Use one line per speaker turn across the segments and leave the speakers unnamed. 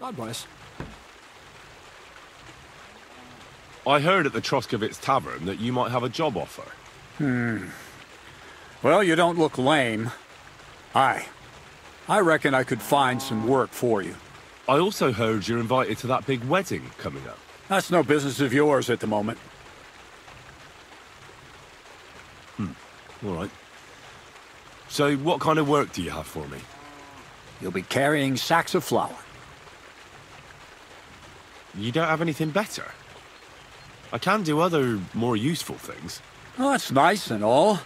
God bless.
I heard at the Troskovitz Tavern that you might have a job offer.
Well, you don't look lame. I reckon I could find some work for you.
I also heard you're invited to that big wedding coming up.
That's no business of yours at the moment.
All right. So what kind of work do you have for me?
You'll be carrying sacks of flour.
You don't have anything better? I can do other, more useful things.
Well, that's nice and all,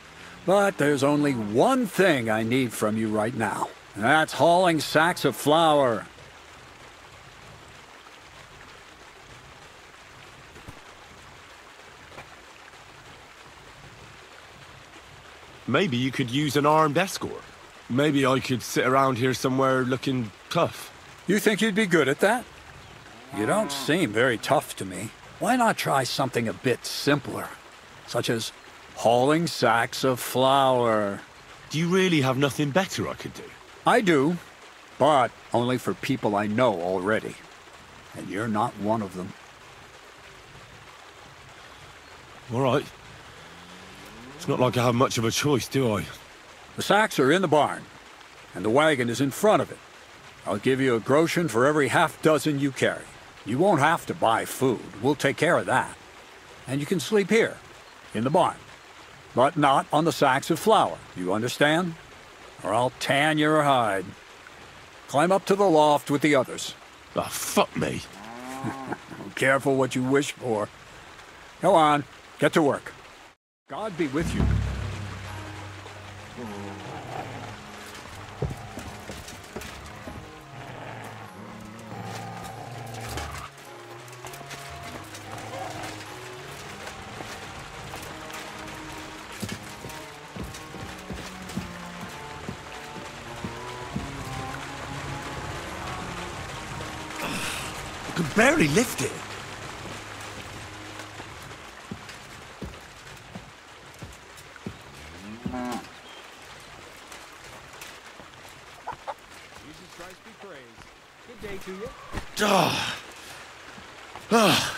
but there's only one thing I need from you right now, and that's hauling sacks of flour.
Maybe you could use an armed escort. Maybe I could sit around here somewhere looking tough.
You think you'd be good at that? You don't seem very tough to me. Why not try something a bit simpler, such as hauling sacks of flour?
Do you really have nothing better I could do?
I do, but only for people I know already. And you're not one of them.
All right. It's not like I have much of a choice, do I?
The sacks are in the barn, and the wagon is in front of it. I'll give you a groschen for every half-dozen you carry. You won't have to buy food. We'll take care of that. And you can sleep here, in the barn. But not on the sacks of flour, you understand? Or I'll tan your hide. Climb up to the loft with the others.
Oh, fuck me.
Careful what you wish for. Go on, get to work. God be with you.
I can barely lift it.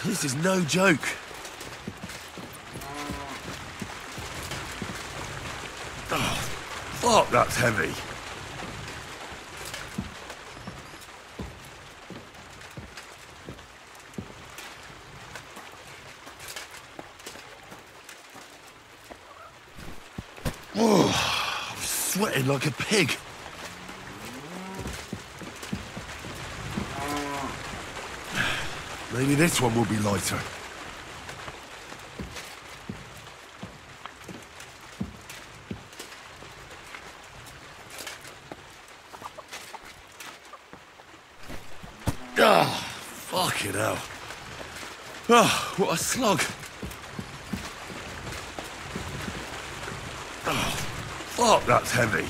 This is no joke. Oh, fuck, that's heavy. Oh, I'm sweating like a pig. Maybe this one will be lighter. Ah, fucking hell. Oh, what a slug. Oh, fuck, that's heavy.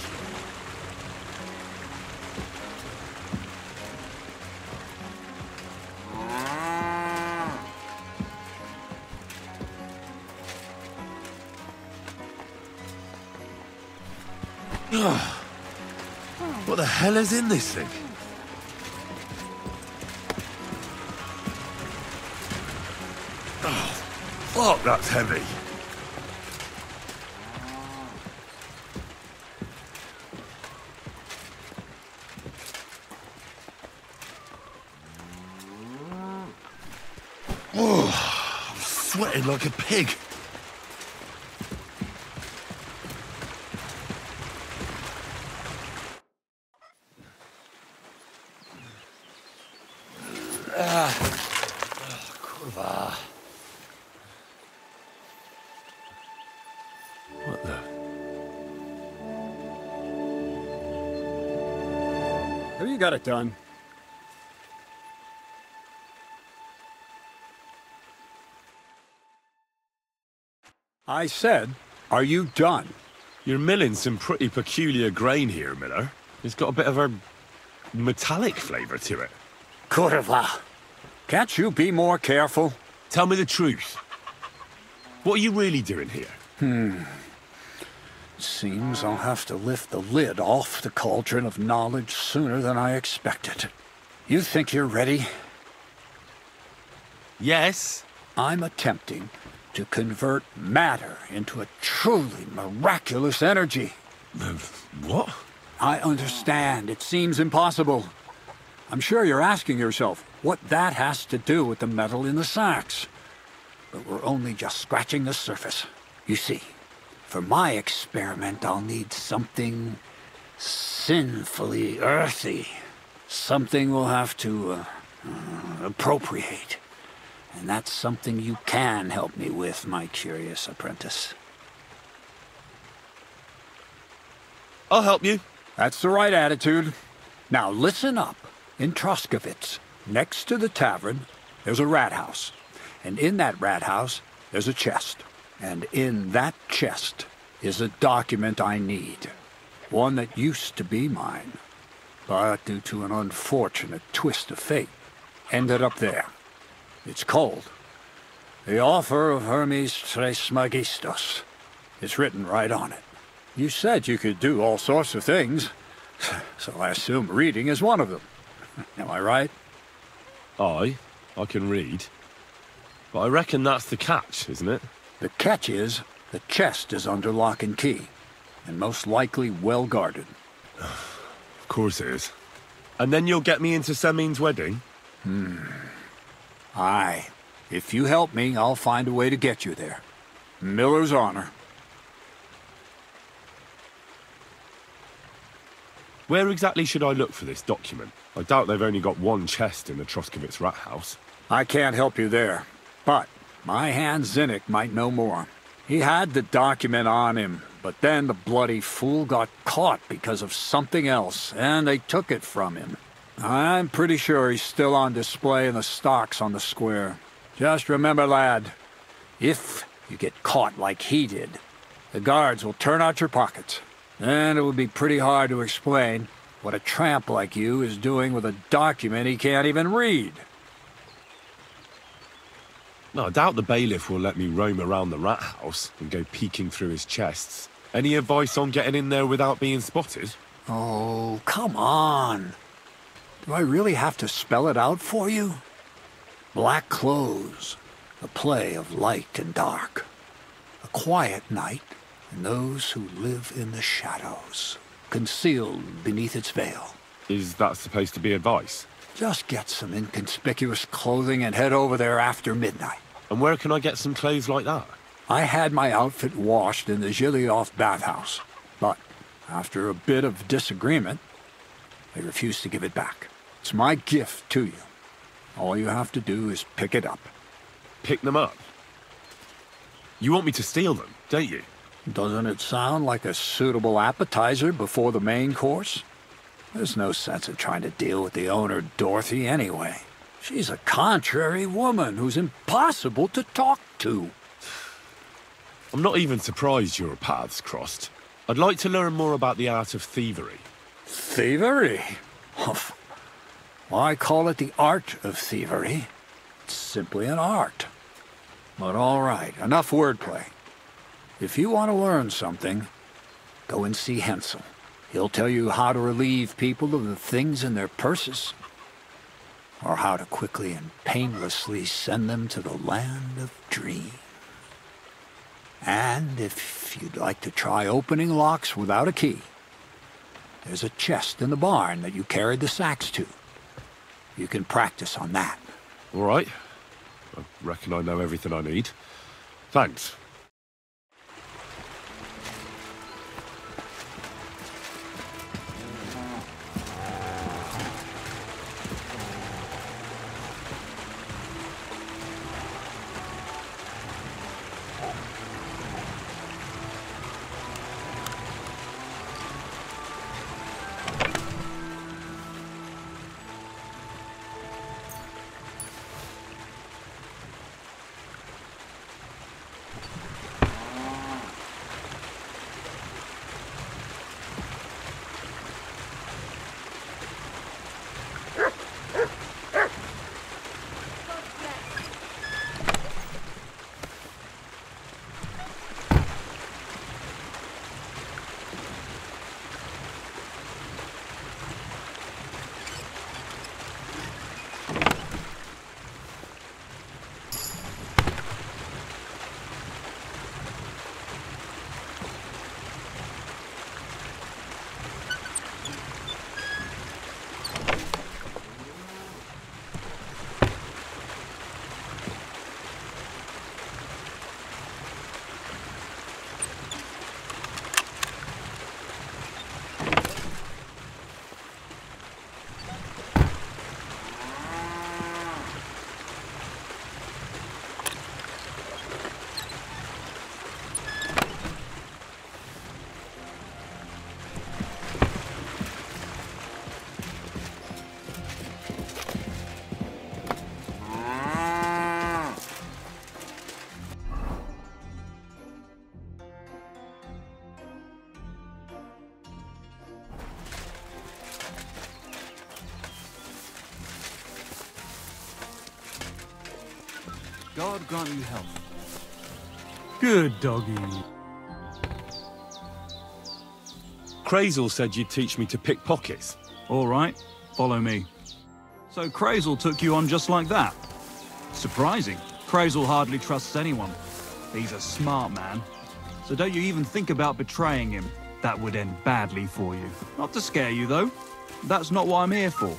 What the hell is in this thing? Oh, fuck, that's heavy. Oh, I'm sweating like a pig. Kurwa. What the?
Have you got it done? I said, are you done?
You're milling some pretty peculiar grain here, Miller. It's got a bit of a metallic flavour to it.
Kurwa. Can't you be more careful?
Tell me the truth. What are you really doing here?
Seems I'll have to lift the lid off the cauldron of knowledge sooner than I expected. You think you're ready?
Yes.
I'm attempting to convert matter into a truly miraculous energy.
What?
I understand. It seems impossible. I'm sure you're asking yourself what that has to do with the metal in the sacks. But we're only just scratching the surface. You see, for my experiment, I'll need something sinfully earthy. Something we'll have to appropriate. And that's something you can help me with, my curious apprentice.
I'll help you.
That's the right attitude. Now listen up. In Troskovitz, next to the tavern, there's a rat house. And in that rat house, there's a chest. And in that chest is a document I need. One that used to be mine. But due to an unfortunate twist of fate, ended up there. It's called The Offer of Hermes Trismegistos. It's written right on it. You said you could do all sorts of things, so I assume reading is one of them. Am I right?
I can read. But I reckon that's the catch, isn't it?
The catch is, the chest is under lock and key, and most likely well guarded.
Of course it is. And then you'll get me into Semin's wedding?
Aye. If you help me, I'll find a way to get you there. Miller's honor.
Where exactly should I look for this document? I doubt they've only got one chest in the Troskovitz rat house.
I can't help you there, but my hand Zinnik might know more. He had the document on him, but then the bloody fool got caught because of something else, and they took it from him. I'm pretty sure he's still on display in the stocks on the square. Just remember, lad, if you get caught like he did, the guards will turn out your pockets. And it would be pretty hard to explain what a tramp like you is doing with a document he can't even read.
No, I doubt the bailiff will let me roam around the rat house and go peeking through his chests. Any advice on getting in there without being spotted?
Oh, come on. Do I really have to spell it out for you? Black clothes, a play of light and dark. A quiet night, and those who live in the shadows, concealed beneath its veil.
Is that supposed to be advice?
Just get some inconspicuous clothing and head over there after midnight.
And where can I get some clothes like that?
I had my outfit washed in the Zhilyoff bathhouse, but after a bit of disagreement, they refused to give it back. It's my gift to you. All you have to do is pick it up.
Pick them up? You want me to steal them, don't you?
Doesn't it sound like a suitable appetizer before the main course? There's no sense in trying to deal with the owner, Dorothy, anyway. She's a contrary woman who's impossible to talk to.
I'm not even surprised your paths crossed. I'd like to learn more about the art of thievery.
Thievery? Humph. Why call it the art of thievery? It's simply an art. But all right, enough wordplay. If you want to learn something, go and see Hensel. He'll tell you how to relieve people of the things in their purses, or how to quickly and painlessly send them to the land of dreams. And if you'd like to try opening locks without a key, there's a chest in the barn that you carried the sacks to. You can practice on that.
All right. I reckon I know everything I need. Thanks.
God grant you health. Good doggy.
Crazel said you'd teach me to pick pockets.
All right, follow me. So Crazel took you on just like that. Surprising. Crazel hardly trusts anyone. He's a smart man. So don't you even think about betraying him. That would end badly for you. Not to scare you, though. That's not what I'm here for.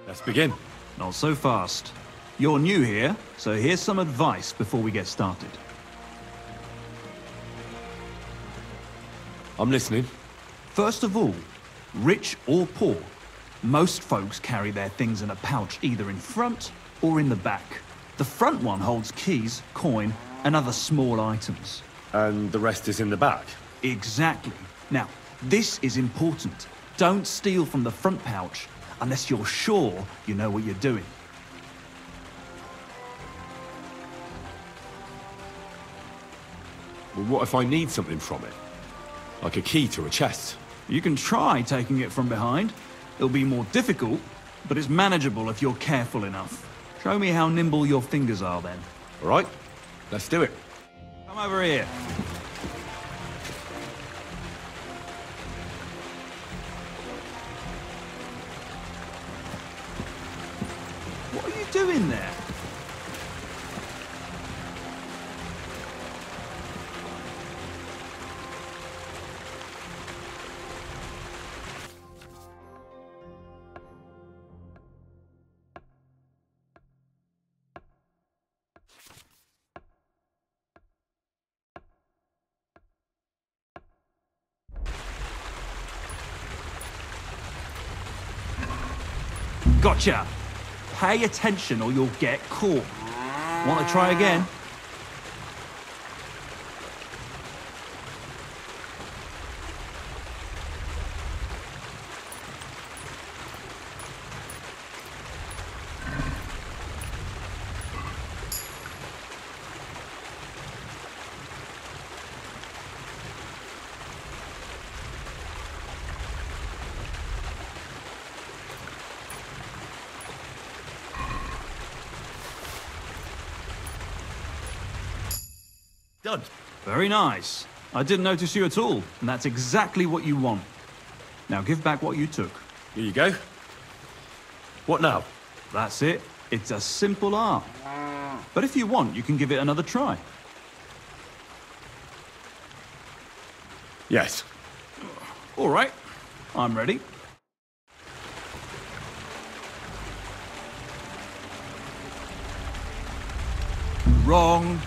Let's begin.
Not so fast. You're new here, so here's some advice before we get started.
I'm listening.
First of all, rich or poor, most folks carry their things in a pouch either in front or in the back. The front one holds keys, coin, and other small items.
And the rest is in the back?
Exactly. Now, this is important. Don't steal from the front pouch unless you're sure you know what you're doing.
Well, what if I need something from it? Like a key to a chest?
You can try taking it from behind. It'll be more difficult, but it's manageable if you're careful enough. Show me how nimble your fingers are then.
All right, let's do it.
Come over here. What are you doing there? Gotcha! Pay attention or you'll get caught. Want to try again?
Done.
Very nice. I didn't notice you at all, and that's exactly what you want. Now give back what you took.
Here you go. What now?
That's it. It's a simple art. But if you want, you can give it another try.
Yes.
All right. I'm ready. Wrong.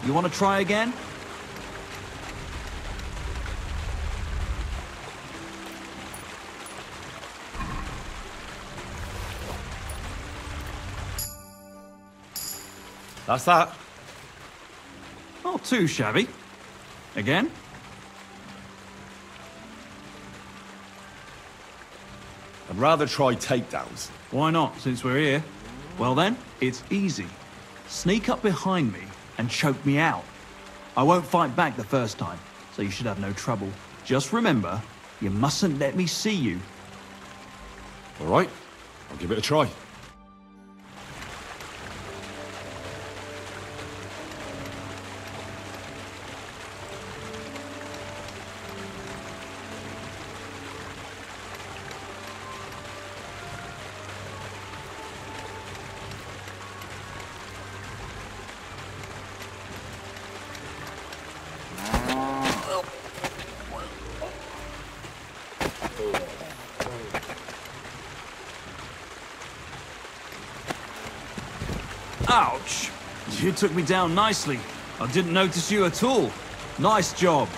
You want to try again?
That's that.
Not too shabby. Again?
I'd rather try takedowns.
Why not, since we're here? Well then, it's easy. Sneak up behind me and choke me out. I won't fight back the first time, so you should have no trouble. Just remember, you mustn't let me see you.
All right, I'll give it a try.
Ouch! You took me down nicely. I didn't notice you at all. Nice job.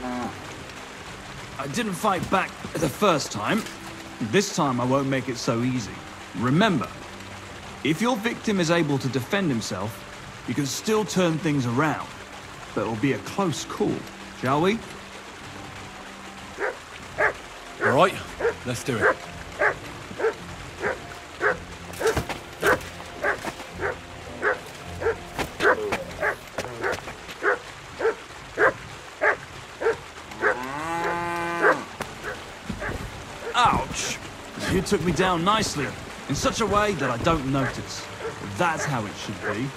I didn't fight back the first time. This time I won't make it so easy. Remember, if your victim is able to defend himself, you can still turn things around. But it'll be a close call, shall we?
right, let's do it.
Ouch! You took me down nicely, in such a way that I don't notice. That's how it should be.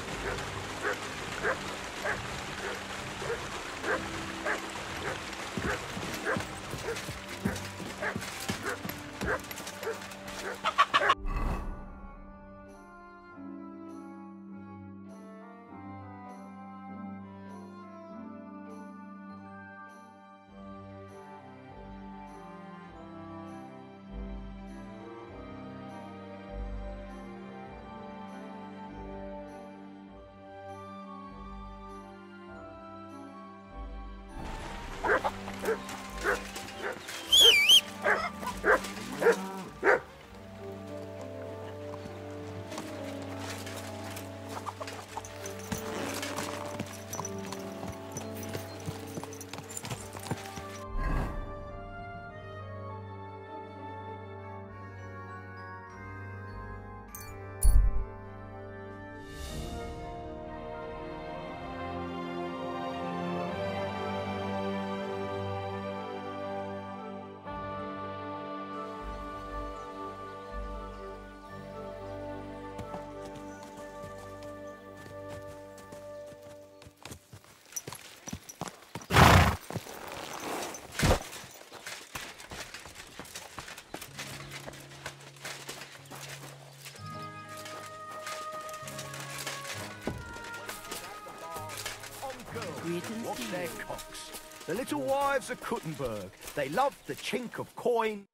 Watch their cocks. The little wives of Kuttenberg. They love the chink of coin.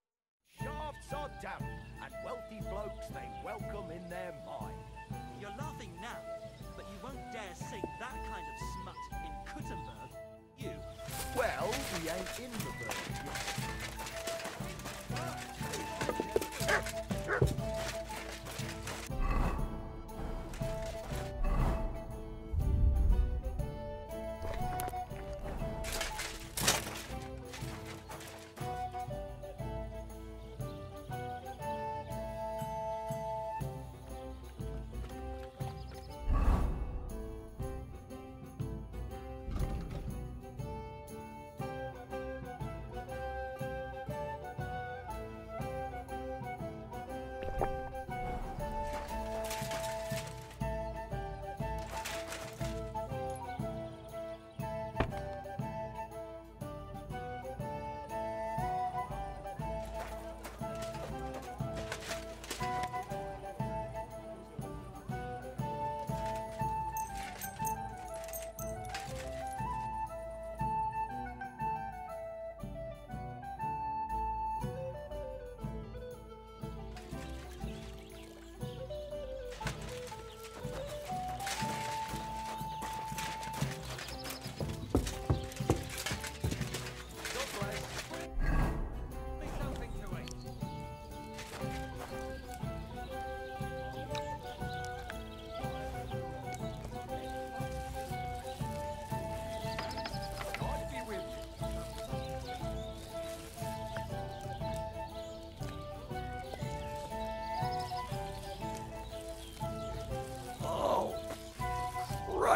Shafts are damp, and wealthy blokes they welcome in their mind.
You're laughing now, but you won't dare sing that kind of smut in Kuttenberg, you.
Well, we ain't in the bird yet.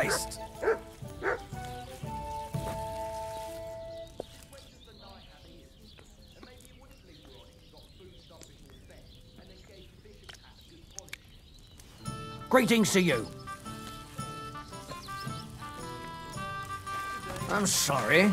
Christ!
Greetings to you. I'm sorry.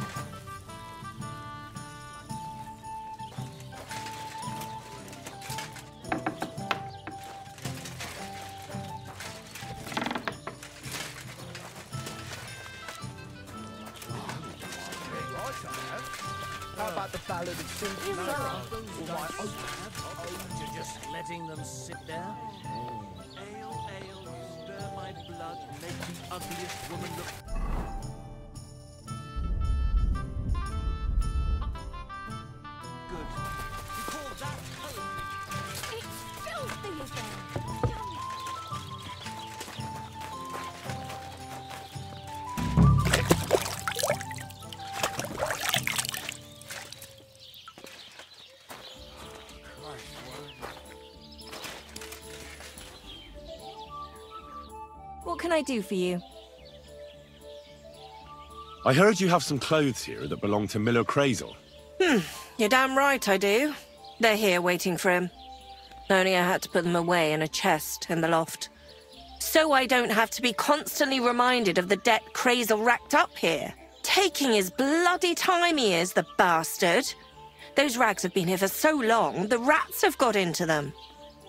How about the ballad of Cincinnati? Or my ode to just letting them sit there?
Ale, ale, you stir my blood, make the ugliest woman look... Good. You call that poetry?
It's filthy again. can I do for you?
I heard you have some clothes here that belong to Miller Crazel.
You're damn right I do. They're here waiting for him. Only I had to put them away in a chest in the loft. So I don't have to be constantly reminded of the debt Crazel racked up here. Taking his bloody time he is, the bastard. Those rags have been here for so long, the rats have got into them.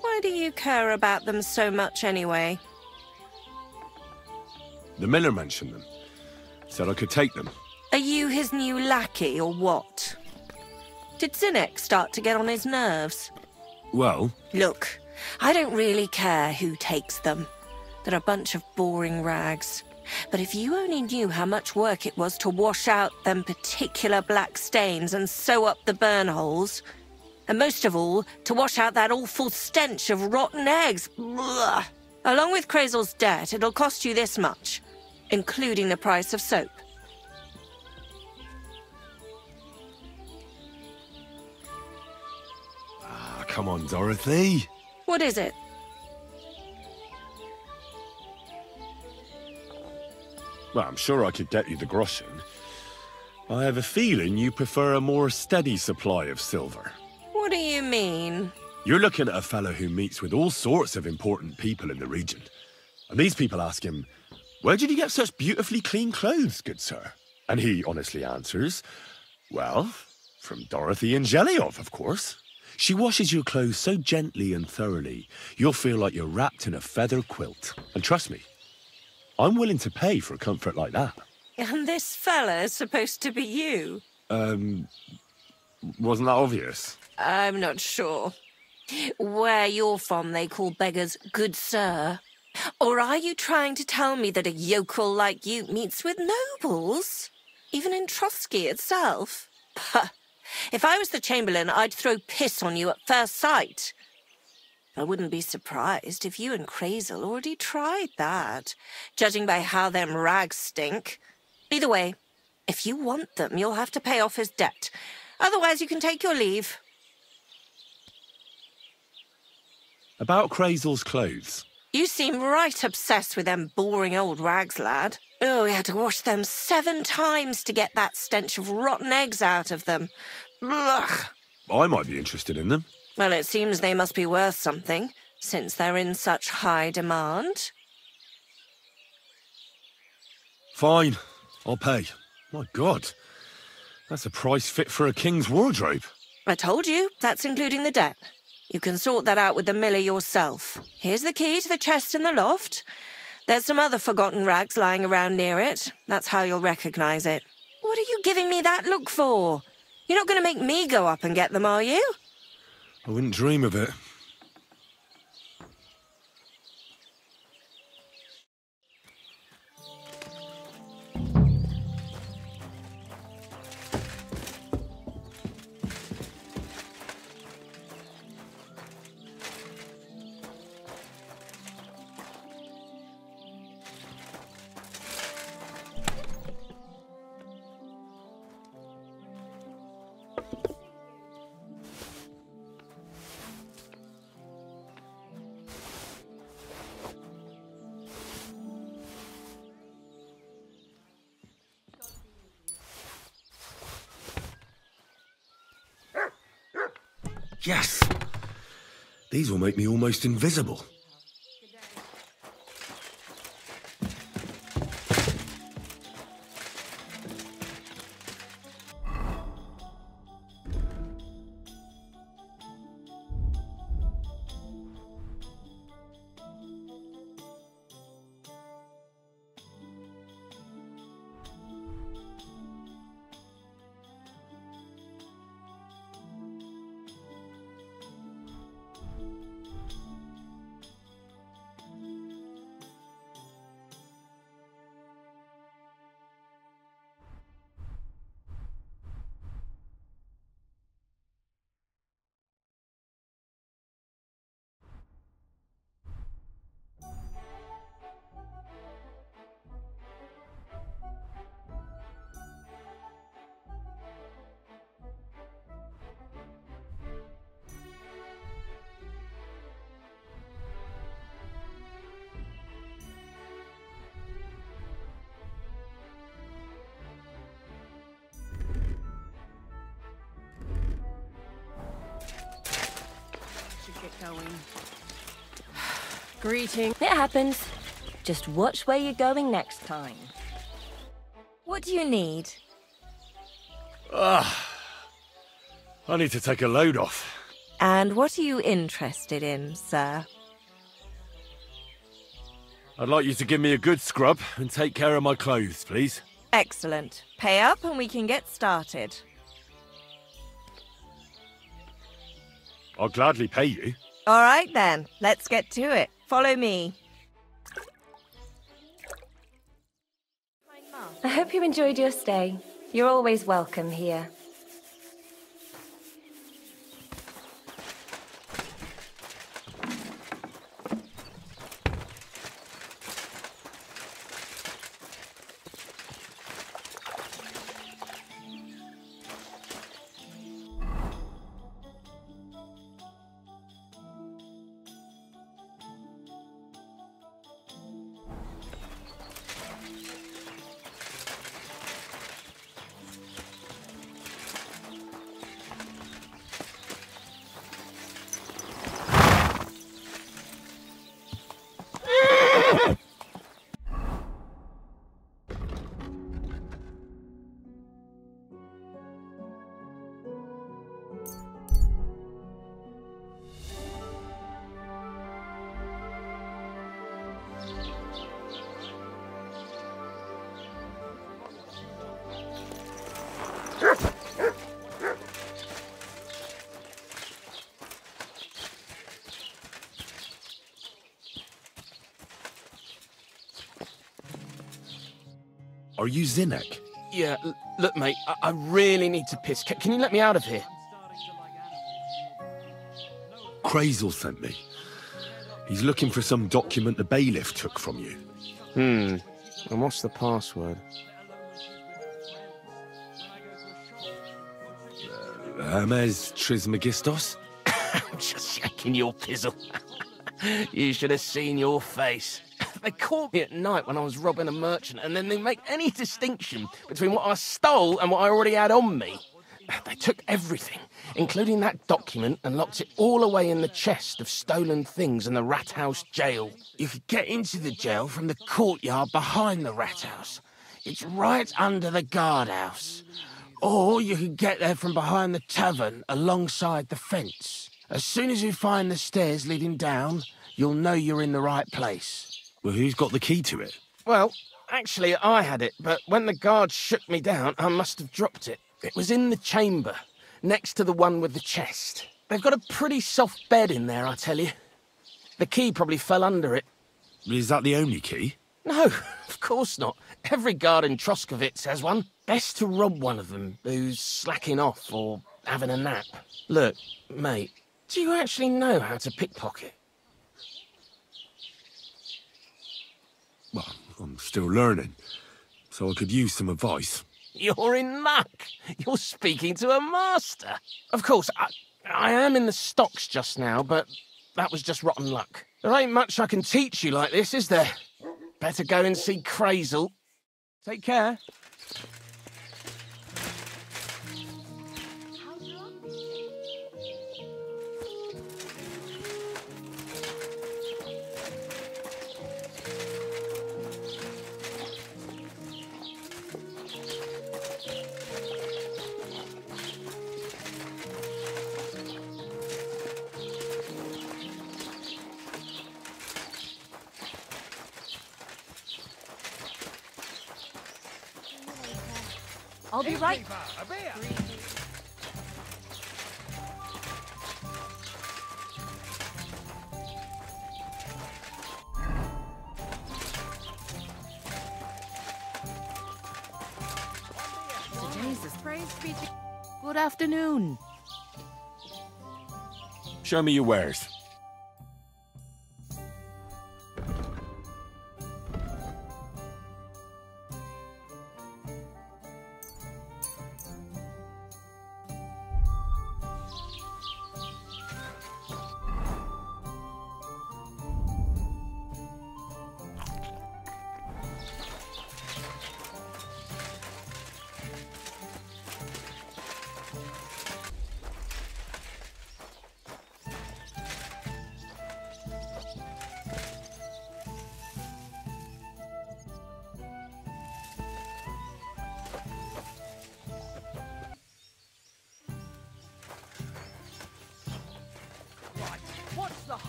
Why do you care about them so much anyway?
The Miller mentioned them. Said I could take them.
Are you his new lackey or what? Did Zinnek start to get on his nerves?
Well,
Look, I don't really care who takes them. They're a bunch of boring rags. But if you only knew how much work it was to wash out them particular black stains and sew up the burn holes, and most of all, to wash out that awful stench of rotten eggs. Blah. Along with Crazel's debt, it'll cost you this much, including the price of soap.
come on, Dorothy.
What is it?
Well, I'm sure I could get you the groschen. I have a feeling you prefer a more steady supply of silver.
What do you mean?
You're looking at a fellow who meets with all sorts of important people in the region. And these people ask him, "Where did you get such beautifully clean clothes, good sir?" And he honestly answers, "Well, from Dorothy Angeliov, of course. She washes your clothes so gently and thoroughly, you'll feel like you're wrapped in a feather quilt. And trust me, I'm willing to pay for a comfort like that."
And this fella's supposed to be you?
Wasn't that obvious?
I'm not sure. Where you're from, they call beggars good sir. Or are you trying to tell me that a yokel like you meets with nobles? Even in Trotsky itself? Puh. If I was the Chamberlain, I'd throw piss on you at first sight. I wouldn't be surprised if you and Crazel already tried that, judging by how them rags stink. Either way, if you want them, you'll have to pay off his debt. Otherwise, you can take your leave.
About Crazel's clothes.
You seem right obsessed with them boring old rags, lad. Oh, we had to wash them 7 times to get that stench of rotten eggs out of them. Ugh.
I might be interested in them.
Well, it seems they must be worth something, since they're in such high demand.
Fine, I'll pay. My God, that's a price fit for a king's wardrobe.
I told you, that's including the debt. You can sort that out with the miller yourself. Here's the key to the chest in the loft. There's some other forgotten rags lying around near it. That's how you'll recognize it. What are you giving me that look for? You're not going to make me go up and get them, are you?
I wouldn't dream of it. Yes! These will make me almost invisible.
going. Greeting.
It happens. Just watch where you're going next time. What do you need?
I need to take a load off.
And what are you interested in, sir?
I'd like you to give me a good scrub and take care of my clothes, please.
Excellent. Pay up and we can get started.
I'll gladly pay you.
All right then, let's get to it. Follow me. I hope you enjoyed your stay. You're always welcome here.
Are you Zinnek?
Yeah, look, mate, I really need to piss. Can you let me out of here?
Crazel sent me. He's looking for some document the bailiff took from you.
And what's the password?
Hermes Trismegistos?
I'm just shaking your pizzle. You should have seen your face. They caught me at night when I was robbing a merchant, and then they make any distinction between what I stole and what I already had on me. They took everything, including that document, and locked it all away in the chest of stolen things in the rat house jail. You could get into the jail from the courtyard behind the rat house. It's right under the guardhouse. Or you could get there from behind the tavern alongside the fence. As soon as you find the stairs leading down, you'll know you're in the right place.
Well, who's got the key to it?
Well, actually, I had it, but when the guard shook me down, I must have dropped it. It was in the chamber, next to the one with the chest. They've got a pretty soft bed in there, I tell you. The key probably fell under it.
Is that the only key?
No, of course not. Every guard in Troskovitz has one. Best to rob one of them who's slacking off or having a nap. Look, mate, do you actually know how to pickpocket?
Well, I'm still learning, so I could use some advice.
You're in luck. You're speaking to a master. Of course, I am in the stocks just now, but that was just rotten luck. There ain't much I can teach you like this, is there? Better go and see Crazel. Take care.
I'll be right. Jesus, praise be to... Good afternoon.
Show me your wares.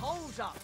Hold up!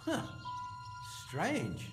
Huh. Strange.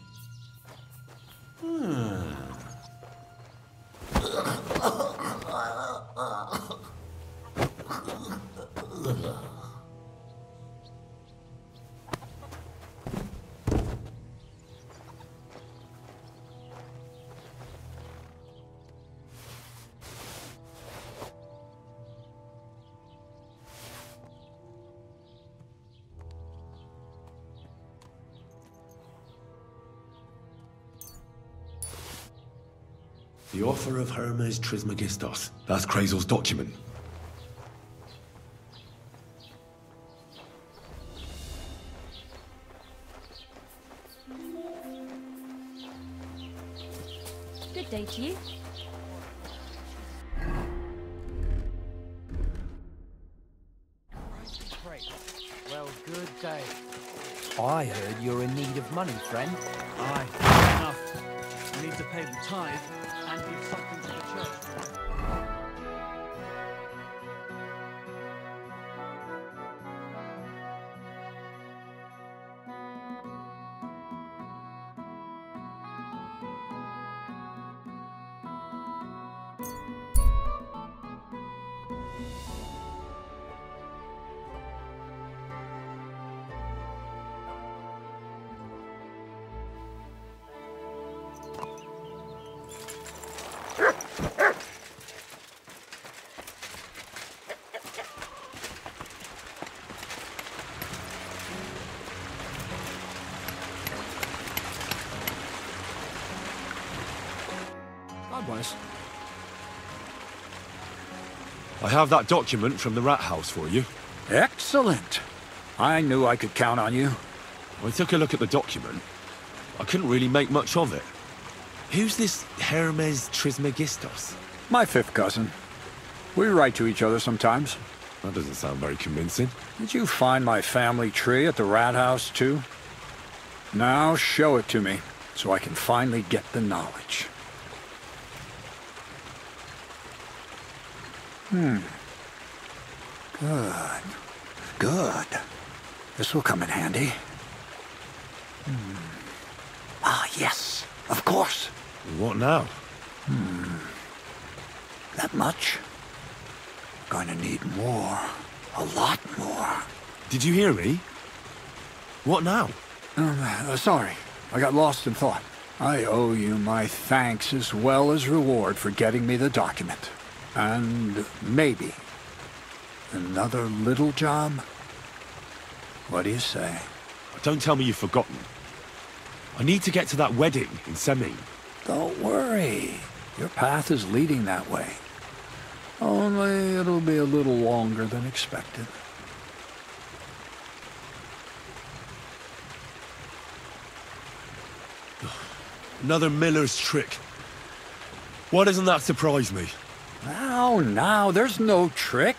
The author of Hermes Trismegistos. That's Krazel's document.
Good day to you.
Well, good day.
I heard you're in need of money, friend.
Aye, fair enough. We need to pay the tithe and give something to the church.
I have that document from the rat house for you.
Excellent. I knew I could count on you.
I took a look at the document. I couldn't really make much of it. Who's this Hermes Trismegistos?
My fifth cousin. We write to each other sometimes.
That doesn't sound very convincing.
Did you find my family tree at the rat house, too? Now show it to me, so I can finally get the knowledge. Good. Good. This will come in handy. Ah, yes. Of course.
What now?
That much? Gonna need more. A lot more.
Did you hear me? What now?
Sorry. I got lost in thought. I owe you my thanks as well as reward for getting me the document. And maybe another little job? What do you say?
Don't tell me you've forgotten. I need to get to that wedding in Seming.
Don't worry. Your path is leading that way. Only it'll be a little longer than expected.
Another miller's trick. Why doesn't that surprise me?
Now, there's no trick.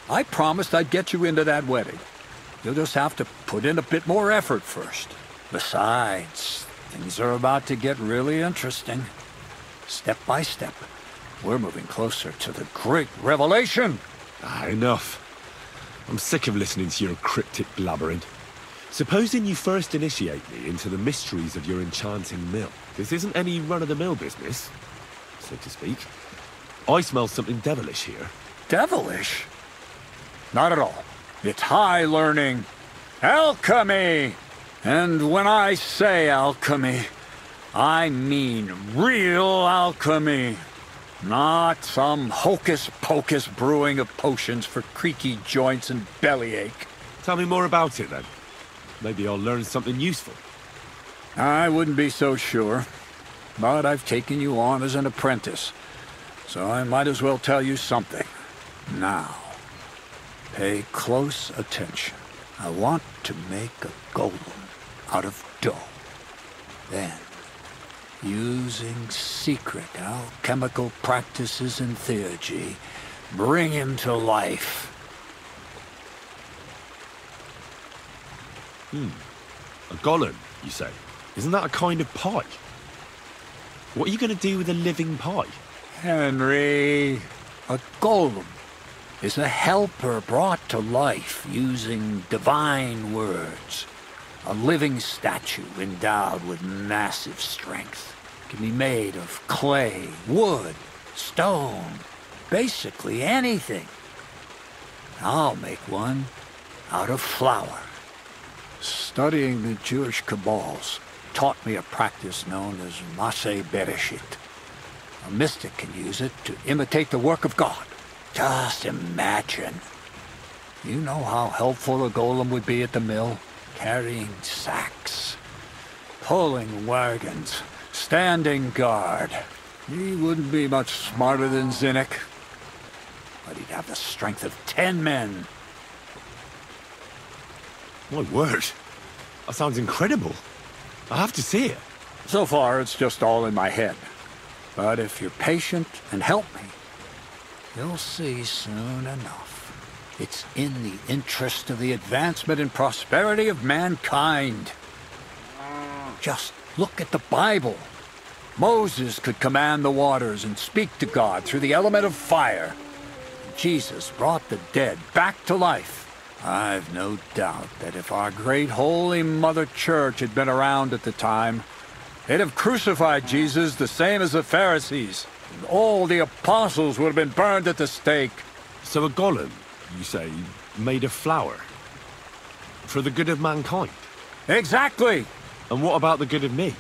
I promised I'd get you into that wedding. You'll just have to put in a bit more effort first. Besides, things are about to get really interesting. Step by step, we're moving closer to the great revelation.
Enough. I'm sick of listening to your cryptic blabbering. Supposing you first initiate me into the mysteries of your enchanting mill. This isn't any run-of-the-mill business, so to speak. I smell something devilish here.
Devilish? Not at all. It's high learning. Alchemy! And when I say alchemy, I mean real alchemy. Not some hocus-pocus brewing of potions for creaky joints and bellyache.
Tell me more about it, then. Maybe I'll learn something useful.
I wouldn't be so sure. But I've taken you on as an apprentice, so I might as well tell you something. Now, pay close attention. I want to make a golem out of dough. Then, using secret alchemical practices and theurgy, bring him to life.
A golem, you say? Isn't that a kind of pie? What are you going to do with a living pie?
Henry, a golem is a helper brought to life using divine words. A living statue endowed with massive strength. It can be made of clay, wood, stone, basically anything. I'll make one out of flour. Studying the Jewish Kabbals taught me a practice known as Maseh Bereshit. A mystic can use it to imitate the work of God. Just imagine. You know how helpful a golem would be at the mill? Carrying sacks, pulling wagons, standing guard. He wouldn't be much smarter than Zinnik, but he'd have the strength of 10 men.
My word. That sounds incredible. I have to see it.
So far, it's just all in my head. But if you're patient and help me, you'll see soon enough. It's in the interest of the advancement and prosperity of mankind. Just look at the Bible. Moses could command the waters and speak to God through the element of fire. Jesus brought the dead back to life. I've no doubt that if our great Holy Mother Church had been around at the time, they'd have crucified Jesus the same as the Pharisees. And all the apostles would have been burned at the stake.
So a golem, you say, made of flour? For the good of mankind?
Exactly!
And what about the good of me?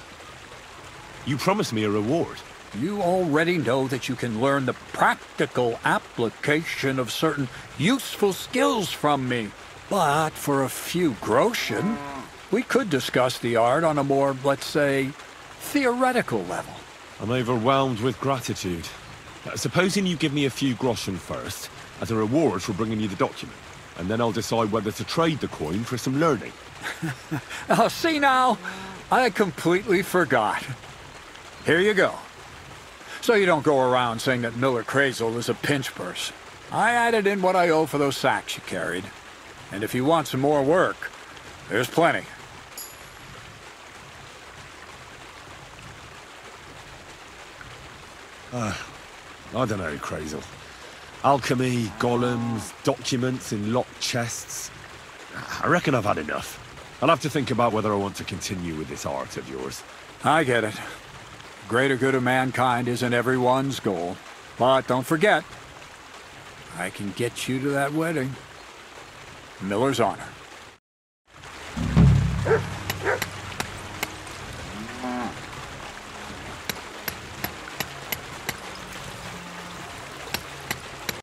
You promised me a reward.
You already know that you can learn the practical application of certain useful skills from me. But for a few groschen, we could discuss the art on a more, let's say, theoretical level.
I'm overwhelmed with gratitude. Supposing you give me a few groschen first, as a reward for bringing you the document, and then I'll decide whether to trade the coin for some learning.
Oh, see now, I completely forgot. Here you go. So you don't go around saying that Miller Crazel is a pinch purse. I added in what I owe for those sacks you carried. And if you want some more work, there's plenty.
I don't know, Crazel. Alchemy, golems, documents in locked chests. I reckon I've had enough. I'll have to think about whether I want to continue with this art of yours.
I get it. Greater good of mankind isn't everyone's goal. But don't forget, I can get you to that wedding. Miller's honor.